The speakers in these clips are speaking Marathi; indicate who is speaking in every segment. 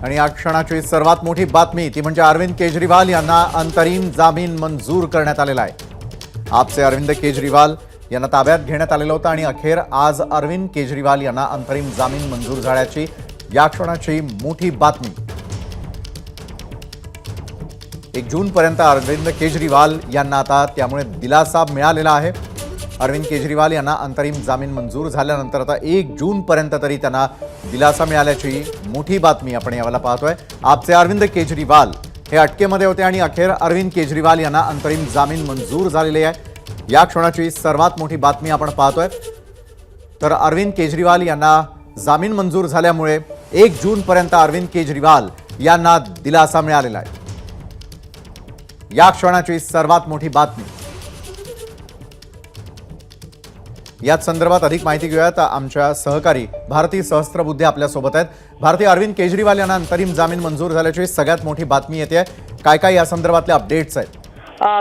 Speaker 1: आणि या क्षणाची सर्वात मोठी बातमी ती म्हणजे अरविंद केजरीवाल यांना अंतरिम जामीन मंजूर करण्यात आलेला आहे। आपचे अरविंद केजरीवाल यांना ताब्यात घेण्यात आलेलं होतं आणि अखेर आज अरविंद केजरीवाल यांना अंतरिम जामीन मंजूर झाल्याची या क्षणाची मोठी बातमी। 1 जूनपर्यंत अरविंद केजरीवाल यांना आता त्यामुळे दिलासा मिळालेला आहे। अरविंद केजरीवाल यांना अंतरिम जामीन मंजूर झाल्यानंतर आता 1 जूनपर्यंत तरी त्यांना दिलासा मिळाल्याची मोठी बातमी आपण यावेळेला पाहतोय। आपचे अरविंद केजरीवाल हे अटकेमध्ये होते आणि अखेर अरविंद केजरीवाल यांना अंतरिम जामीन मंजूर झालेली आहे। या क्षणाची सर्वात मोठी बातमी आपण पाहतोय। तर अरविंद केजरीवाल यांना जामीन मंजूर झाल्यामुळे 1 जूनपर्यंत अरविंद केजरीवाल यांना दिलासा मिळालेला आहे। या क्षणाची सर्वात मोठी बातमी। याच संदर्भात अधिक माहिती घेऊयात। आमच्या सहकारी भारती सहस्त्रबुद्धे आपल्या सोबत आहेत। भारती, अरविंद केजरीवाल यांना अंतरिम जामीन मंजूर झाल्याची सगळ्यात मोठी बातमी येते, काय काय या संदर्भातले अपडेट्स आहेत?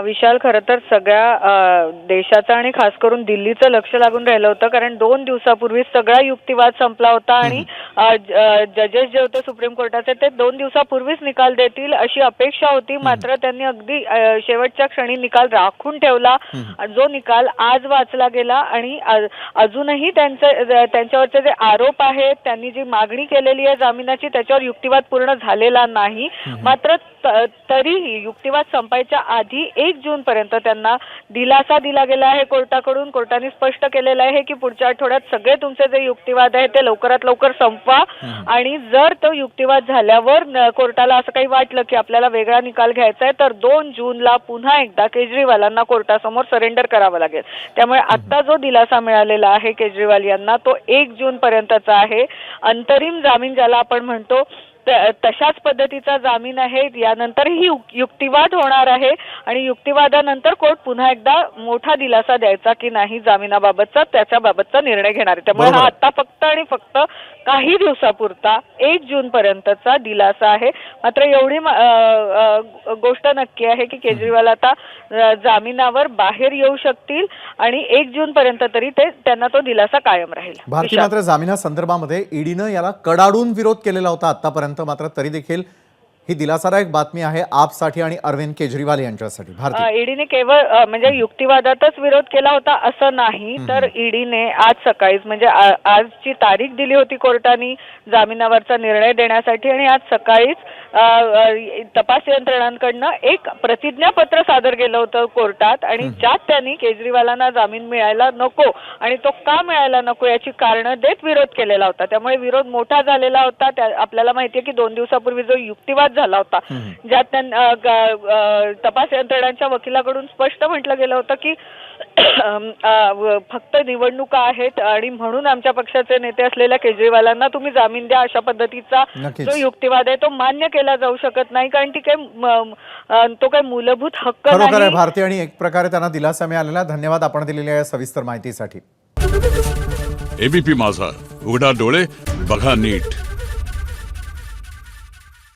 Speaker 2: विशाल, खरं तर सगळ्या देशाचं आणि खास करून दिल्लीचं लक्ष लागून राहिलं होतं, कारण 2 दिवसापूर्वी सगळा युक्तिवाद संपला होता आणि जजेस जे होते सुप्रीम कोर्टाचे ते 2 दिवसापूर्वीच निकाल देतील अशी अपेक्षा होती। मात्र त्यांनी अगदी शेवटच्या क्षणी निकाल राखून ठेवला, जो निकाल आज वाचला गेला आणि अजूनही त्यांच्यावरचे जे आरोप आहेत, त्यांनी जी मागणी केलेली आहे जामिनाची, त्याच्यावर युक्तिवाद पूर्ण झालेला नाही। मात्र तरीही युक्तिवाद संपायच्या आधी 1 जून पर्यंत त्यांना दिलासा दिला गेला आहे कोर्टाकडून। कोर्टाने स्पष्ट केलेलं आहे की पुढच्या आठवड्यात सगळे तुमचे जे युक्तिवाद आहेत ते लवकरात लवकर संपवा आणि जर तो युक्तिवाद झाल्यावर कोर्टाला असं काही वाटलं की आपल्याला वेगळा निकाल घ्यायचा आहे तर 2 जूनला पुन्हा एकदा केजरीवालांना कोर्टासमोर सरेंडर करावं लागेल। त्यामुळे आता जो दिलासा मिळालेला आहे केजरीवाल यांना तो 1 जून पर्यंतचा आहे। अंतरिम जामीन ज्याला आपण म्हणतो तशाच पद्धतीचा जामीन आहे। यानंतरही युक्तिवाद होणार आहे आणि युक्तिवादानंतर कोर्ट पुन्हा एकदा मोठा दिलासा द्यायचा की नाही जामिनाबाबतचा, त्याच्याबाबतचा निर्णय घेणार आहे। त्यामुळे हा आता फक्त आणि फक्त काही दिवसापुरता 1 जून पर्यंतचा दिलासा आहे। मात्र एवढी गोष्ट नक्की आहे की केजरीवाल आता जामिनावर बाहेर येऊ शकतील आणि 1 जून पर्यंत तरी त्यांना तो दिलासा कायम राहील।
Speaker 1: भारती, मात्र जामिना संदर्भामध्ये ईडीनं याला कडाडून विरोध केलेला होता आतापर्यंत, मात्र तरी देखील ही दिलासादायक बातमी आहे आपसाठी आणि अरविंद केजरीवाल यांच्यासाठी। भारती,
Speaker 2: ईडीने केवळ म्हणजे युक्तिवादातच विरोध केला होता असं नाही, तर ईडीने आज सकाळीच म्हणजे आजची तारीख दिली होती कोर्टाने जामिनावरचा निर्णय देण्यासाठी आणि आज सकाळीच तपास यंत्रणांकडनं एक प्रतिज्ञापत्र सादर केलं होतं कोर्टात आणि ज्यात त्यांनी केजरीवालांना जामीन मिळायला नको आणि तो का मिळायला नको याची कारणं देत विरोध केलेला होता। त्यामुळे विरोध मोठा झालेला होता। आपल्याला माहितीये की 2 दिवसापूर्वी जो युक्तिवाद झाला होता ज्यात तपास यंत्रणांच्या वकिलाकडून स्पष्ट म्हटलं गेलं होतं की फक्त निवडणुका आहेत आणि म्हणून आमच्या पक्षाचे नेते असलेल्या केजरीवालांना तुम्ही जामीन द्या अशा पद्धतीचा जो युक्तिवाद आहे तो मान्य केला जाऊ शकत नाही, कारण तो काही मूलभूत हक्क नाही।
Speaker 1: भारती, आणि एक प्रकारे त्यांना दिलासा मिळालेला। धन्यवाद आपण दिलेल्या या सविस्तर माहितीसाठी।
Speaker 3: एबीपी माझा, उघडा डोळे बघा नीट।